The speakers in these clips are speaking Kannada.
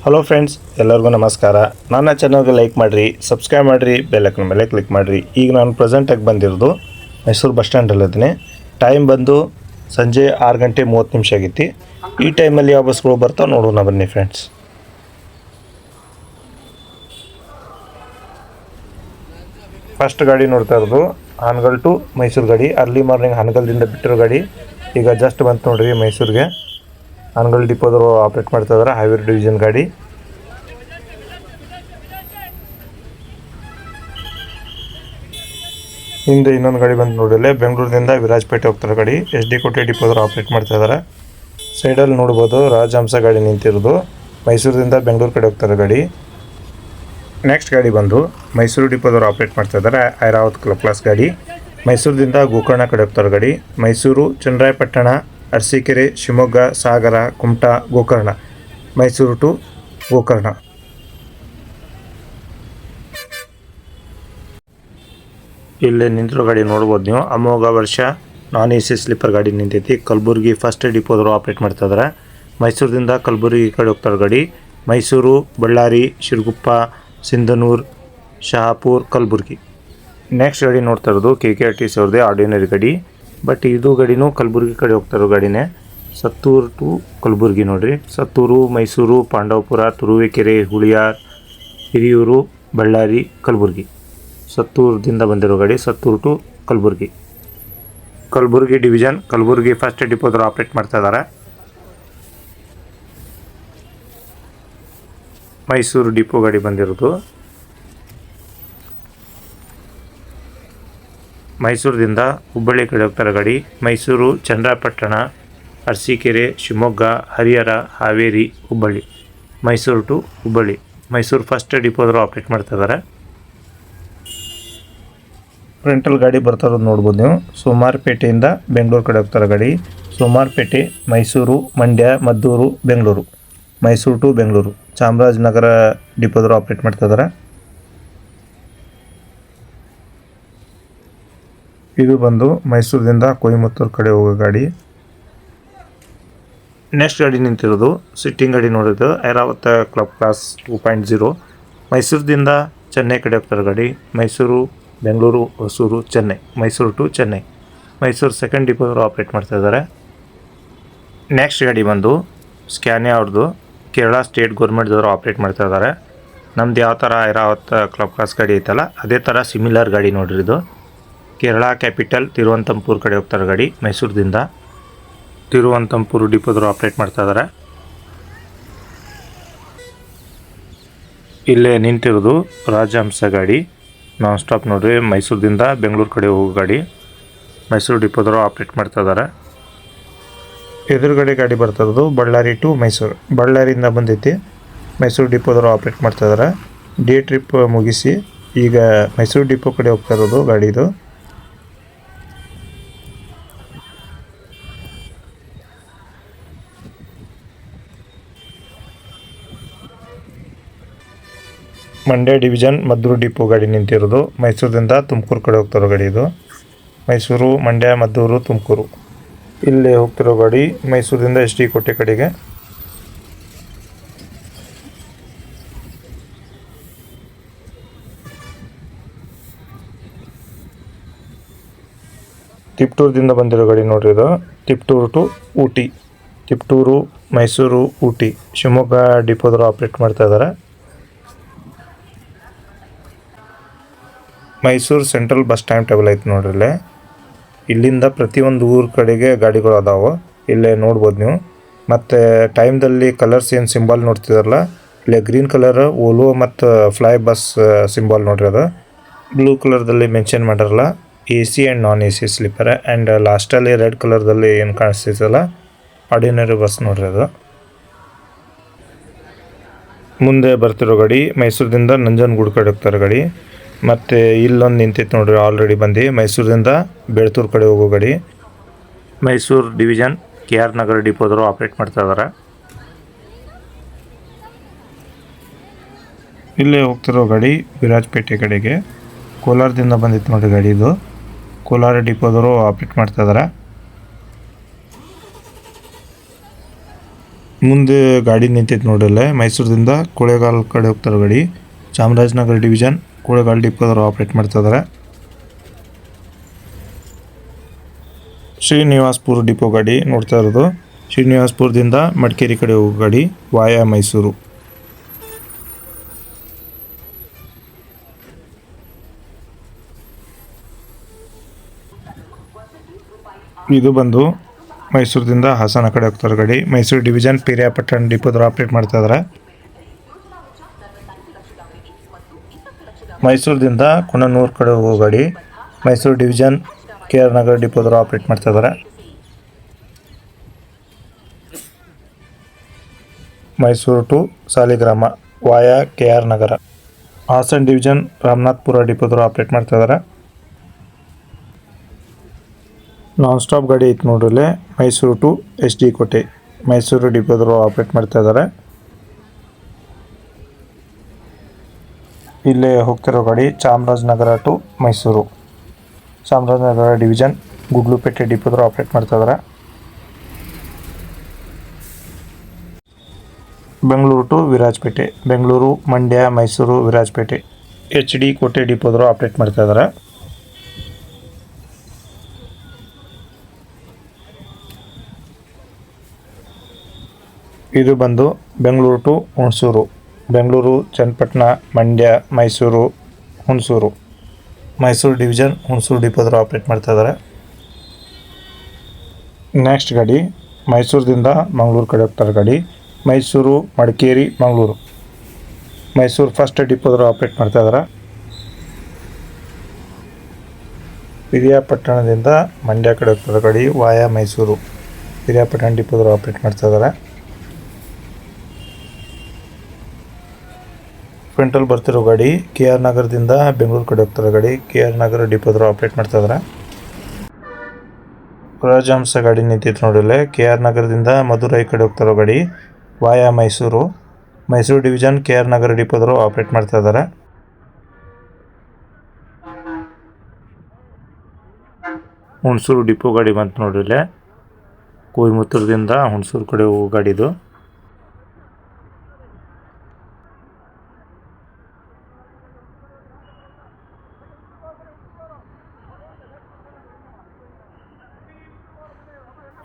ಹಲೋ ಫ್ರೆಂಡ್ಸ್, ಎಲ್ಲರಿಗೂ ನಮಸ್ಕಾರ. ನನ್ನ ಚಾನಲ್ಗೆ ಲೈಕ್ ಮಾಡಿರಿ, ಸಬ್ಸ್ಕ್ರೈಬ್ ಮಾಡಿರಿ, ಬೆಲ್ ಐಕಾನ್ ಮೇಲೆ ಕ್ಲಿಕ್ ಮಾಡಿರಿ. ಈಗ ನಾನು ಪ್ರೆಸೆಂಟಾಗಿ ಬಂದಿರೋದು ಮೈಸೂರು ಬಸ್ ಸ್ಟ್ಯಾಂಡಲ್ಲಿದ್ದೀನಿ. ಟೈಮ್ ಬಂದು ಸಂಜೆ 6 ಗಂಟೆ 30 ನಿಮಿಷ ಆಗೈತಿ. ಈ ಟೈಮಲ್ಲಿ ಯಾವ ಬಸ್ಗಳು ಬರ್ತಾವೆ ನೋಡೋಣ ಬನ್ನಿ ಫ್ರೆಂಡ್ಸ್. ಫಸ್ಟ್ ಗಾಡಿ ನೋಡ್ತಾ ಇರೋದು ಹಾನಗಲ್ ಟು ಮೈಸೂರು ಗಾಡಿ. ಅರ್ಲಿ ಮಾರ್ನಿಂಗ್ ಹಾನಗಲ್ದಿಂದ ಬಿಟ್ಟಿರೋ ಗಾಡಿ ಈಗ ಜಸ್ಟ್ ಬಂತು ನೋಡ್ರಿ ಮೈಸೂರಿಗೆ. ಹಾನಗಲ್ ಡಿಪೋದವರು ಆಪ್ರೇಟ್ ಮಾಡ್ತಾ ಇದ್ದಾರೆ ಹಾವೇರಿ ಡಿವಿಷನ್ ಗಾಡಿ. ಹಿಂದೆ ಇನ್ನೊಂದು ಗಾಡಿ ಬಂದು ನೋಡಿಲ್ಲ, ಬೆಂಗಳೂರಿನಿಂದ ವಿರಾಜಪೇಟೆ ಹೋಗ್ತಾರೆ ಗಾಡಿ. ಎಸ್ ಡಿ ಕೋಟೆ ಡಿಪೋದವರು ಆಪ್ರೇಟ್ ಮಾಡ್ತಾ ಇದ್ದಾರೆ. ಸೈಡಲ್ಲಿ ನೋಡ್ಬೋದು ರಾಜಹಂಸ ಗಾಡಿ ನಿಂತಿರೋದು. ಮೈಸೂರಿಂದ ಬೆಂಗಳೂರು ಕಡೆ ಹೋಗ್ತಾರೆ ಗಾಡಿ. ನೆಕ್ಸ್ಟ್ ಗಾಡಿ ಬಂದು ಮೈಸೂರು ಡಿಪೋದವರು ಆಪ್ರೇಟ್ ಮಾಡ್ತಾ ಇದ್ದಾರೆ ಐರಾವತ್ ಕ್ಲಾಸ್ ಗಾಡಿ. ಮೈಸೂರಿಂದ ಗೋಕರ್ಣ ಕಡೆ ಹೋಗ್ತಾರೆ ಗಾಡಿ. ಮೈಸೂರು, ಚನ್ನರಾಯಪಟ್ಟಣ, ಅರಸೀಕೆರೆ, ಶಿವಮೊಗ್ಗ, ಸಾಗರ, ಕುಮಟಾ, ಗೋಕರ್ಣ. ಮೈಸೂರು ಟು ಗೋಕರ್ಣ. ಇಲ್ಲೇ ನಿಂತಿರೋ ಗಾಡಿ ನೋಡ್ಬೋದು ನೀವು. ಅಮೋಘ ವರ್ಷ ನಾನ್ ಎ ಸಿ ಸ್ಲೀಪರ್ ಗಾಡಿ ನಿಂತೈತಿ. ಕಲಬುರ್ಗಿ ಫಸ್ಟ್ ಡಿಪೋದವರು ಆಪ್ರೇಟ್ ಮಾಡ್ತಾ ಇದ್ದಾರೆ. ಮೈಸೂರಿಂದ ಕಲಬುರ್ಗಿ ಕಡೆ ಹೋಗ್ತಾರೆ ಗಾಡಿ. ಮೈಸೂರು, ಬಳ್ಳಾರಿ, ಶಿರಗುಪ್ಪ, ಸಿಂಧನೂರು, ಶಹಾಪುರ್, ಕಲಬುರ್ಗಿ. ನೆಕ್ಸ್ಟ್ ಗಾಡಿ ನೋಡ್ತಾ ಇರೋದು KKRTC ಅವ್ರದ್ದೇ ಆರ್ಡಿನರಿ ಗಾಡಿ. ಬಟ್ ಇದು ಗಾಡಿನೂ ಕಲಬುರ್ಗಿ ಕಡೆ ಹೋಗ್ತಾ ಇರೋ ಗಾಡಿನೇ. ಸತ್ತೂರು ಟು ಕಲಬುರ್ಗಿ ನೋಡಿರಿ. ಸತ್ತೂರು, ಮೈಸೂರು, ಪಾಂಡವಪುರ, ತುರುವೇಕೆರೆ, ಹುಳಿಯಾರ್, ಹಿರಿಯೂರು, ಬಳ್ಳಾರಿ, ಕಲಬುರ್ಗಿ. ಸತ್ತೂರದಿಂದ ಬಂದಿರೋ ಗಾಡಿ Sattur to Kalaburagi. Kalaburagi division, Kalaburagi first ಡಿಪೋದವರು ಆಪ್ರೇಟ್ ಮಾಡ್ತಾ ಇದ್ದಾರೆ. ಮೈಸೂರು ಡಿಪೋ ಗಾಡಿ ಬಂದಿರೋದು. ಮೈಸೂರದಿಂದ ಹುಬ್ಬಳ್ಳಿ ಕಡೆ ಹೋಗ್ತಾರೆ ಗಾಡಿ. ಮೈಸೂರು, ಚನ್ನರಾಯಪಟ್ಟಣ, ಅರಸೀಕೆರೆ, ಶಿವಮೊಗ್ಗ, ಹರಿಹರ, ಹಾವೇರಿ, ಹುಬ್ಬಳ್ಳಿ. ಮೈಸೂರು ಟು ಹುಬ್ಬಳ್ಳಿ. ಮೈಸೂರು ಫಸ್ಟ್ ಡಿಪೋದವರು ಆಪ್ರೇಟ್ ಮಾಡ್ತಾ ಇದ್ದಾರೆ. ಫ್ರಂಟಲ್ ಗಾಡಿ ಬರ್ತಾ ಇರೋದು ನೋಡ್ಬೋದು ನೀವು. ಸೋಮಾರಪೇಟೆಯಿಂದ ಬೆಂಗಳೂರು ಕಡೆ ಹೋಗ್ತಾರೆ ಗಾಡಿ. ಸೋಮಾರಪೇಟೆ, ಮೈಸೂರು, ಮಂಡ್ಯ, ಮದ್ದೂರು, ಬೆಂಗಳೂರು. ಮೈಸೂರು ಟು ಬೆಂಗಳೂರು. ಚಾಮರಾಜನಗರ ಡಿಪೋದವರು ಆಪ್ರೇಟ್ ಮಾಡ್ತಾ ಇದ್ದಾರೆ. ಇದು ಬಂದು ಮೈಸೂರಿಂದ ಕೊಯಮತ್ತೂರು ಕಡೆ ಹೋಗೋ ಗಾಡಿ. ನೆಕ್ಸ್ಟ್ ಗಾಡಿ ನಿಂತಿರೋದು ಸಿಟ್ಟಿಂಗ್ ಗಾಡಿ ನೋಡಿದ್ದು ಐರಾವತ ಕ್ಲಾಸ್ 2.0. ಮೈಸೂರದಿಂದ ಚೆನ್ನೈ ಕಡೆ ಹೋಗ್ತಾರೆ ಗಾಡಿ. ಮೈಸೂರು, ಬೆಂಗಳೂರು, ಹೊಸೂರು, ಚೆನ್ನೈ. ಮೈಸೂರು ಟು ಚೆನ್ನೈ. ಮೈಸೂರು ಸೆಕೆಂಡ್ ಡಿಪೋದವರು ಆಪ್ರೇಟ್ ಮಾಡ್ತಾ ಇದ್ದಾರೆ. ನೆಕ್ಸ್ಟ್ ಗಾಡಿ ಬಂದು ಸ್ಕ್ಯಾನಿಯಾ ಅವ್ರದ್ದು ಕೇರಳ ಸ್ಟೇಟ್ ಗೌರ್ಮೆಂಟ್ದವರು ಆಪ್ರೇಟ್ ಮಾಡ್ತಾ ಇದ್ದಾರೆ. ನಮ್ದು ಯಾವ ಥರ ಐರಾವತ್ ಕ್ಲಾಸ್ ಗಾಡಿ ಐತಲ್ಲ ಅದೇ ಥರ ಸಿಮಿಲರ್ ಗಾಡಿ ನೋಡ್ರಿ ಇದು. ಕೇರಳ ಕ್ಯಾಪಿಟಲ್ ತಿರುವನಂತಪುರ ಕಡೆ ಹೋಗ್ತಾರೆ ಗಾಡಿ. ಮೈಸೂರದಿಂದ ತಿರುವನಂತಪುರ ಡಿಪೋದವರು ಆಪ್ರೇಟ್ ಮಾಡ್ತಾ ಇದ್ದಾರೆ. ಇಲ್ಲೇ ನಿಂತಿರೋದು ರಾಜಹಂಸ ಗಾಡಿ ನಾನ್ ಸ್ಟಾಪ್ ನೋಡ್ರಿ. ಮೈಸೂರದಿಂದ ಬೆಂಗಳೂರು ಕಡೆ ಹೋಗೋ ಗಾಡಿ. ಮೈಸೂರು ಡಿಪೋದವರು ಆಪ್ರೇಟ್ ಮಾಡ್ತಾ ಇದ್ದಾರೆ. ಎದುರುಗಡೆ ಗಾಡಿ ಬರ್ತಾ ಇರೋದು ಬಳ್ಳಾರಿ ಟು ಮೈಸೂರು. ಬಳ್ಳಾರಿಯಿಂದ ಬಂದೈತಿ. ಮೈಸೂರು ಡಿಪೋದವರು ಆಪ್ರೇಟ್ ಮಾಡ್ತಾ ಇದ್ದಾರೆ. ಡೇ ಟ್ರಿಪ್ ಮುಗಿಸಿ ಈಗ ಮೈಸೂರು ಡಿಪೋ ಕಡೆ ಹೋಗ್ತಾ ಇರೋದು ಗಾಡಿದು. ಮಂಡ್ಯ ಡಿವಿಷನ್ ಮದ್ದೂರು ಡಿಪೋ ಗಾಡಿ ನಿಂತಿರೋದು. ಮೈಸೂರಿಂದ ತುಮಕೂರು ಕಡೆ ಹೋಗ್ತಿರೋ ಗಾಡಿ ಇದು. ಮೈಸೂರು, ಮಂಡ್ಯ, ಮದ್ದೂರು, ತುಮಕೂರು. ಇಲ್ಲೇ ಹೋಗ್ತಿರೋ ಗಾಡಿ ಮೈಸೂರಿಂದ SD ಕೋಟೆ ಕಡೆಗೆ. ತಿಪ್ಟೂರದಿಂದ ಬಂದಿರೋ ಗಾಡಿ ನೋಡ್ರಿ ಇದು. ತಿಪ್ಟೂರು ಟು ಊಟಿ. ತಿಪ್ಟೂರು, ಮೈಸೂರು, ಊಟಿ. ಶಿವಮೊಗ್ಗ ಡಿಪೋದವರು ಆಪ್ರೇಟ್ ಮಾಡ್ತಾ ಇದ್ದಾರೆ. Mysuru central bus time table ಐತೆ ನೋಡ್ರಿ ಇಲ್ಲೇ. ಇಲ್ಲಿಂದ ಪ್ರತಿಯೊಂದು ಊರ ಕಡೆಗೆ ಗಾಡಿಗಳು ಅದಾವೆ ಇಲ್ಲೇ ನೋಡ್ಬೋದು ನೀವು. ಮತ್ತು ಟೈಮ್ದಲ್ಲಿ ಕಲರ್ಸ್ ಏನು ಸಿಂಬಲ್ ನೋಡ್ತಿದಾರಲ್ಲ ಇಲ್ಲೇ ಗ್ರೀನ್ ಕಲರ್ ಓಲೋ ಮತ್ತು ಫ್ಲೈ ಬಸ್ ಸಿಂಬಲ್ ನೋಡ್ರಿ ಅದು. ಬ್ಲೂ ಕಲರ್ದಲ್ಲಿ ಮೆನ್ಷನ್ ಮಾಡಿರಲ್ಲ AC and non AC sleeper. And ಲಾಸ್ಟಲ್ಲಿ ರೆಡ್ ಕಲರ್ದಲ್ಲಿ ಏನು ಕಾಣಿಸ್ತೈತಲ್ಲ ಆರ್ಡಿನರಿ ಬಸ್ ನೋಡ್ರಿ ಅದು. ಮುಂದೆ ಬರ್ತಿರೋ ಗಾಡಿ ಮೈಸೂರದಿಂದ ನಂಜನಗೂಡು ಕಡೆ ಹೋಗ್ತಾರೆ ಗಾಡಿ. ಮತ್ತು ಇಲ್ಲೊಂದು ನಿಂತೈತೆ ನೋಡ್ರಿ ಆಲ್ರೆಡಿ ಬಂದು ಮೈಸೂರಿಂದ ಬೆಳ್ತೂರು ಕಡೆ ಹೋಗೋ ಗಾಡಿ. ಮೈಸೂರು ಡಿವಿಷನ್ KR ನಗರ ಡಿಪೋದವರು ಆಪ್ರೇಟ್ ಮಾಡ್ತಾ ಇದ್ದಾರೆ. ಇಲ್ಲೇ ಹೋಗ್ತಿರೋ ಗಾಡಿ ವಿರಾಜಪೇಟೆ ಕಡೆಗೆ. ಕೋಲಾರದಿಂದ ಬಂದಿತ್ತು ನೋಡ್ರಿ ಗಾಡಿ ಇದು. ಕೋಲಾರ ಡಿಪೋದವರು ಆಪ್ರೇಟ್ ಮಾಡ್ತಾ ಇದ್ದಾರೆ. ಮುಂದೆ ಗಾಡಿ ನಿಂತೈತೆ ನೋಡ್ರಲ್ಲ, ಮೈಸೂರಿಂದ ಕೊಳ್ಳೇಗಾಲ ಕಡೆ ಹೋಗ್ತಾರೆ ಗಾಡಿ. ಚಾಮರಾಜನಗರ ಡಿವಿಷನ್ ಕೊಳ್ಳೇಗಾಲ ಡಿಪೋದವರು ಆಪ್ರೇಟ್ ಮಾಡ್ತಾಯಿದ್ದಾರೆ. ಶ್ರೀನಿವಾಸ್ಪುರ ಡಿಪೋ ಗಾಡಿ ನೋಡ್ತಾ ಇರೋದು. ಶ್ರೀನಿವಾಸ್ಪುರದಿಂದ ಮಡಿಕೇರಿ ಕಡೆ ಹೋಗೋ ಗಾಡಿ ವಾಯಾ ಮೈಸೂರು. ಇದು ಬಂದು ಮೈಸೂರದಿಂದ ಹಾಸನ ಕಡೆ ಹೋಗ್ತಾರೆ ಗಾಡಿ. ಮೈಸೂರು ಡಿವಿಷನ್ ಪಿರಿಯಾಪಟ್ಟಣ ಡಿಪೋದವರು ಆಪ್ರೇಟ್ ಮಾಡ್ತಾ ಇದ್ದಾರೆ. ಮೈಸೂರದಿಂದ ಕುಣನೂರು ಕಡೆ ಹೋಗೋ ಗಾಡಿ ಮೈಸೂರು ಡಿವಿಷನ್ KR ನಗರ ಡಿಪೋದವರು ಆಪ್ರೇಟ್ ಮಾಡ್ತಾ ಇದ್ದಾರೆ. Mysuru to Saligrama via KR Nagar. Hassan division Ramanathapura ಡಿಪೋದವರು ಆಪ್ರೇಟ್ ಮಾಡ್ತಾ ಇದ್ದಾರೆ. ನಾನ್ ಸ್ಟಾಪ್ ಗಾಡಿ ಐತೆ ನೋಡ್ರಲ್ಲೇ, ಮೈಸೂರು ಟು SD ಕೋಟೆ ಮೈಸೂರು ಡಿಪೋದವರು ಆಪ್ರೇಟ್ ಮಾಡ್ತಾ ಇದ್ದಾರೆ. ಇಲ್ಲೇ ಹೋಗ್ತಿರೋ ಗಾಡಿ ಚಾಮರಾಜನಗರ ಟು ಮೈಸೂರು. ಚಾಮರಾಜನಗರ ಡಿವಿಷನ್ ಗುಡ್ಲುಪೇಟೆ ಡಿಪೋದವರು ಆಪ್ರೇಟ್ ಮಾಡ್ತಾ ಇದ್ದಾರೆ. ಬೆಂಗಳೂರು ಟು ವಿರಾಜಪೇಟೆ, ಬೆಂಗಳೂರು ಮಂಡ್ಯ ಮೈಸೂರು ವಿರಾಜಪೇಟೆ HD ಕೋಟೆ ಡಿಪೋದವರು ಆಪ್ರೇಟ್ ಮಾಡ್ತಾ ಇದ್ದಾರೆ. ಇದು ಬಂದು ಬೆಂಗಳೂರು ಟು ಹುಣಸೂರು, ಬೆಂಗಳೂರು ಚನ್ನಪಟ್ಟಣ ಮಂಡ್ಯ ಮೈಸೂರು ಹುಣಸೂರು. ಮೈಸೂರು ಡಿವಿಷನ್ ಹುಣಸೂರು ಡಿಪೋದವರು ಆಪ್ರೇಟ್ ಮಾಡ್ತಾ ಇದ್ದಾರೆ. ನೆಕ್ಸ್ಟ್ ಗಾಡಿ ಮೈಸೂರದಿಂದ ಮಂಗಳೂರು ಕಡೆ ಹೋಗ್ತಾರೆ ಗಾಡಿ ಮೈಸೂರು ಮಡಿಕೇರಿ ಮಂಗಳೂರು. ಮೈಸೂರು ಫಸ್ಟ್ ಡಿಪೋದವರು ಆಪ್ರೇಟ್ ಮಾಡ್ತಾ ಇದ್ದಾರೆ. ಪಿರಿಯಾಪಟ್ಟಣದಿಂದ ಮಂಡ್ಯ ಕಡೆ ಹೋಗ್ತಾರೆ ಗಾಡಿ ವಾಯಾ ಮೈಸೂರು. ಪಿರಿಯಾಪಟ್ಟಣ ಡಿಪೋದವರು ಆಪ್ರೇಟ್ ಮಾಡ್ತಾ ಇದ್ದಾರೆ. ಫ್ರಂಟಲ್ಲಿ ಬರ್ತಿರೋ ಗಾಡಿ KR ನಗರದಿಂದ ಬೆಂಗಳೂರು ಕಡೆ ಹೋಗ್ತಾರೆ ಗಾಡಿ KR ನಗರ ಡಿಪೋದವರು ಆಪ್ರೇಟ್ ಮಾಡ್ತಾ ಇದ್ದಾರೆ. ರಾಜಹಂಸ ಗಾಡಿ ನಿಂತಿತ್ತು ನೋಡಿಲ್ಲೇ, KR ನಗರದಿಂದ ಮಧುರೈ ಕಡೆ ಹೋಗ್ತಾರೋ ಗಾಡಿ via Mysuru. Mysuru division KR Nagar ಡಿಪೋದವರು ಆಪ್ರೇಟ್ ಮಾಡ್ತಾ ಇದ್ದಾರೆ. ಹುಣಸೂರು ಡಿಪೋ ಗಾಡಿ ಬಂತು ನೋಡಿಲ್ಲೇ, ಕೊಯಮತ್ತೂರದಿಂದ ಹುಣಸೂರು ಕಡೆ ಹೋಗೋ ಗಾಡಿದು.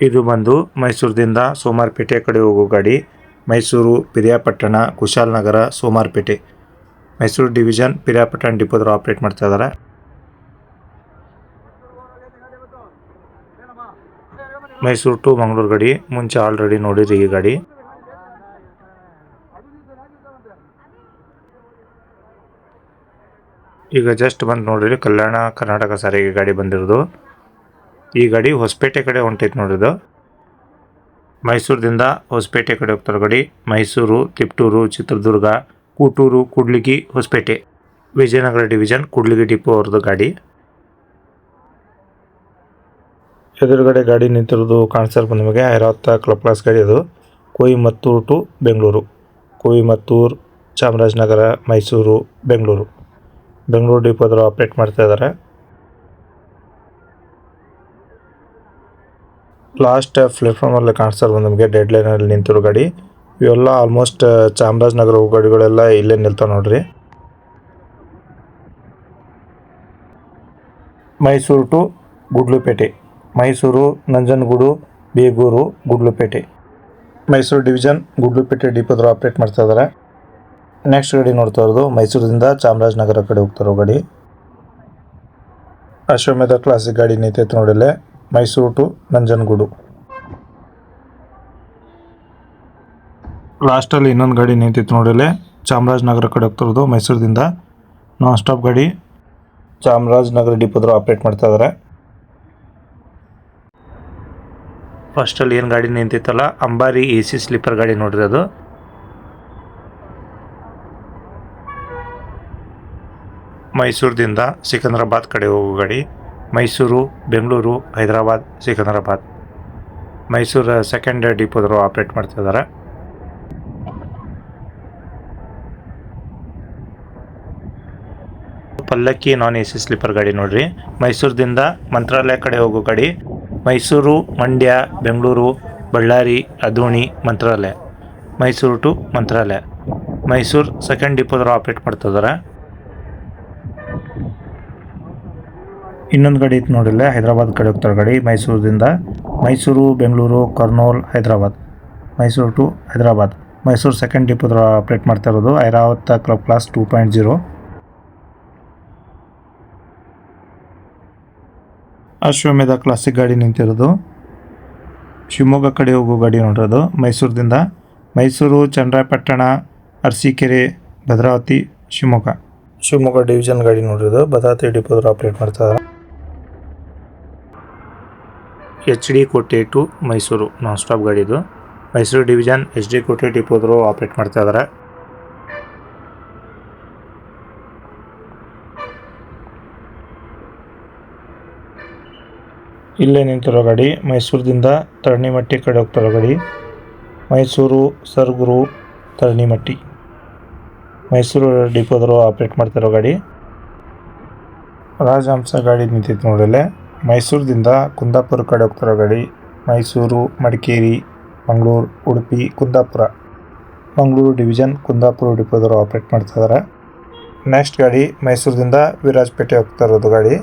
ಇದು ಬಂದು ಮೈಸೂರದಿಂದ ಸೋಮಾರಪೇಟೆ ಕಡೆ ಹೋಗೋ ಗಾಡಿ ಮೈಸೂರು ಪಿರಿಯಾಪಟ್ಟಣ ಕುಶಾಲನಗರ ಸೋಮಾರಪೇಟೆ. ಮೈಸೂರು ಡಿವಿಷನ್ ಪಿರಿಯಾಪಟ್ಟಣ ಡಿಪೋದವರು ಆಪ್ರೇಟ್ ಮಾಡ್ತಾ ಇದ್ದಾರೆ. ಮೈಸೂರು ಟು ಮಂಗಳೂರು ಗಾಡಿ ಮುಂಚೆ ಆಲ್ರೆಡಿ ನೋಡಿರಿ ಈ ಗಾಡಿ. ಈಗ ಜಸ್ಟ್ ಬಂದು ನೋಡಿರಿ ಕಲ್ಯಾಣ ಕರ್ನಾಟಕ ಸಾರಿಗೆ ಗಾಡಿ ಬಂದಿರೋದು. ಈ ಗಾಡಿ ಹೊಸಪೇಟೆ ಕಡೆ ಹೊಂಟೈತೆ ನೋಡಿದ್ದು. ಮೈಸೂರದಿಂದ ಹೊಸಪೇಟೆ ಕಡೆ ಹೋಗ್ತಾರೆ ಗಾಡಿ ಮೈಸೂರು ತಿಪ್ಟೂರು ಚಿತ್ರದುರ್ಗ ಕೂಟೂರು ಕೂಡ್ಲಿಗಿ ಹೊಸಪೇಟೆ. ವಿಜಯನಗರ ಡಿವಿಷನ್ ಕೂಡ್ಲಿಗಿ ಡಿಪೋ ಅವ್ರದ್ದು ಗಾಡಿ. ಎದುರುಗಡೆ ಗಾಡಿ ನಿಂತಿರೋದು ಕಾಣಿಸ್ತಾ ನಿಮಗೆ ಐರಾವತ ಕ್ಲಬ್ ಕ್ಲಾಸ್ ಗಾಡಿ. ಅದು ಕೊಯಮತ್ತೂರು ಟು ಬೆಂಗಳೂರು, ಕೊಯಮತ್ತೂರು ಚಾಮರಾಜನಗರ ಮೈಸೂರು ಬೆಂಗಳೂರು. ಬೆಂಗಳೂರು ಡಿಪೋದವರು ಆಪ್ರೇಟ್ ಮಾಡ್ತಾ ಇದ್ದಾರೆ. ಲಾಸ್ಟ್ ಪ್ಲೇಟ್ಫಾರ್ಮಲ್ಲಿ ಕಾಣಿಸ್ತಾ ನಮಗೆ ಡೆಡ್ ಲೈನಲ್ಲಿ ನಿಂತಿರೋ ಗಾಡಿ. ಇವೆಲ್ಲ ಆಲ್ಮೋಸ್ಟ್ ಚಾಮರಾಜನಗರ ಹೋಗೋ ಗಾಡಿಗಳೆಲ್ಲ ಇಲ್ಲೇ ನಿಲ್ತಾವೆ ನೋಡ್ರಿ. ಮೈಸೂರು ಟು ಗುಡ್ಲುಪೇಟೆ, ಮೈಸೂರು ನಂಜನಗೂಡು ಬೇಗೂರು ಗುಡ್ಲುಪೇಟೆ. ಮೈಸೂರು ಡಿವಿಷನ್ ಗುಡ್ಲುಪೇಟೆ ಡಿಪೋದವರು ಆಪ್ರೇಟ್ ಮಾಡ್ತಾ ಇದ್ದಾರೆ. ನೆಕ್ಸ್ಟ್ ಗಾಡಿ ನೋಡ್ತಾ ಇರೋದು ಮೈಸೂರಿಂದ ಚಾಮರಾಜನಗರ ಕಡೆ ಹೋಗ್ತಾರೋ ಗಾಡಿ ಅಶ್ವಮೇಧ ಕ್ಲಾಸಿಕ್ ಗಾಡಿ ನಿಂತೈತೆ ನೋಡಿಲ್ಲೇ, ಮೈಸೂರು ಟು ನಂಜನಗೂಡು. ಲಾಸ್ಟಲ್ಲಿ ಇನ್ನೊಂದು ಗಾಡಿ ನಿಂತಿತ್ತು ನೋಡಿಲ್ಲೇ, ಚಾಮರಾಜನಗರ ಕಡೆ ಹೋಗ್ತಿರೋದು ಮೈಸೂರದಿಂದ ನಾನ್ ಸ್ಟಾಪ್ ಗಾಡಿ ಚಾಮರಾಜನಗರ ಡಿಪೋದವರು ಆಪ್ರೇಟ್ ಮಾಡ್ತಾ ಇದ್ದಾರೆ. ಫಸ್ಟಲ್ಲಿ ಏನು ಗಾಡಿ ನಿಂತಿತ್ತಲ್ಲ ಅಂಬಾರಿ AC ಸ್ಲೀಪರ್ ಗಾಡಿ ನೋಡ್ರಿ, ಅದು ಮೈಸೂರದಿಂದ ಸಿಕಂದ್ರಾಬಾದ್ ಕಡೆ ಹೋಗೋ ಗಾಡಿ ಮೈಸೂರು ಬೆಂಗಳೂರು ಹೈದರಾಬಾದ್ ಸಿಕಂದ್ರಾಬಾದ್. ಮೈಸೂರು ಸೆಕೆಂಡ್ ಡಿಪೋದವರು ಆಪ್ರೇಟ್ ಮಾಡ್ತಾ ಇದ್ದಾರೆ. ಪಲ್ಲಕ್ಕಿ ನಾನ್ AC ಸ್ಲೀಪರ್ ಗಾಡಿ ನೋಡ್ರಿ, ಮೈಸೂರದಿಂದ ಮಂತ್ರಾಲಯ ಕಡೆ ಹೋಗೋ ಗಾಡಿ ಮೈಸೂರು ಮಂಡ್ಯ ಬೆಂಗಳೂರು ಬಳ್ಳಾರಿ ಅದೋಣಿ ಮಂತ್ರಾಲಯ. ಮೈಸೂರು ಟು ಮಂತ್ರಾಲಯ. ಮೈಸೂರು ಸೆಕೆಂಡ್ ಡಿಪೋದವರು ಆಪ್ರೇಟ್ ಮಾಡ್ತಿದ್ದಾರೆ. ಇನ್ನೊಂದು ಗಾಡಿ ಇತ್ತು ನೋಡಿಲ್ಲ, ಹೈದರಾಬಾದ್ ಕಡೆ ಹೋಗ್ತಾರೆ ಗಾಡಿ ಮೈಸೂರಿಂದ. ಮೈಸೂರು, ಬೆಂಗಳೂರು, ಕರ್ನೂಲ್, ಹೈದರಾಬಾದ್. ಮೈಸೂರು ಟು ಹೈದರಾಬಾದ್. ಮೈಸೂರು ಸೆಕೆಂಡ್ ಡಿಪೋದವರು ಆಪ್ರೇಟ್ ಮಾಡ್ತಾ ಇರೋದು ಐರಾವತ ಕ್ಲಬ್ ಕ್ಲಾಸ್ 2.0. ಅಶ್ವಮೇಧ ಕ್ಲಾಸಿಕ್ ಗಾಡಿ ನಿಂತಿರೋದು. ಶಿವಮೊಗ್ಗ ಕಡೆ ಹೋಗೋ ಗಾಡಿ ನೋಡಿರೋದು ಮೈಸೂರದಿಂದ. ಮೈಸೂರು, ಚನ್ನರಾಯಪಟ್ಟಣ, ಅರಸೀಕೆರೆ, ಭದ್ರಾವತಿ, ಶಿವಮೊಗ್ಗ ಡಿವಿಷನ್ ಗಾಡಿ ನೋಡಿರೋದು. ಭದ್ರಾವತಿ ಡಿಪೋದವರು ಆಪ್ರೇಟ್ ಮಾಡ್ತಾರೆ. HD ಕೋಟೆ ಟು ಮೈಸೂರು ನಾನ್ ಸ್ಟಾಪ್ ಗಾಡಿ ಇದು. ಮೈಸೂರು ಡಿವಿಷನ್ HD ಕೋಟೆ ಡಿಪೋದವರು ಆಪ್ರೇಟ್ ಮಾಡ್ತಾ ಇದ್ದಾರೆ. ಇಲ್ಲೇ ನಿಂತಿರೋ ಗಾಡಿ ಮೈಸೂರದಿಂದ ತರಣಿಮಟ್ಟಿ ಕಡೆ ಹೋಗ್ತಿರೋ ಗಾಡಿ. ಮೈಸೂರು, ಸರಗೂರು, ತರಣಿಮಟ್ಟಿ. ಮೈಸೂರು ಡಿಪೋದವರು ಆಪ್ರೇಟ್ ಮಾಡ್ತಿರೋ ಗಾಡಿ. ರಾಜಹಂಸ ಗಾಡಿ ನಿಂತಿತ್ತು ನೋಡಲ್ಲೇ. ಮೈಸೂರದಿಂದ ಕುಂದಾಪುರ ಕಡೆ ಹೋಗ್ತಿರೋ ಗಾಡಿ. ಮೈಸೂರು, ಮಡಿಕೇರಿ, ಮಂಗಳೂರು, ಉಡುಪಿ, ಕುಂದಾಪುರ. ಮಂಗಳೂರು ಡಿವಿಷನ್ ಕುಂದಾಪುರ ಡಿಪೋದವರು ಆಪ್ರೇಟ್ ಮಾಡ್ತಾ ಇದ್ದಾರೆ. ನೆಕ್ಸ್ಟ್ ಗಾಡಿ ಮೈಸೂರದಿಂದ ವಿರಾಜಪೇಟೆ ಹೋಗ್ತಾ ಇರೋದು ಗಾಡಿ.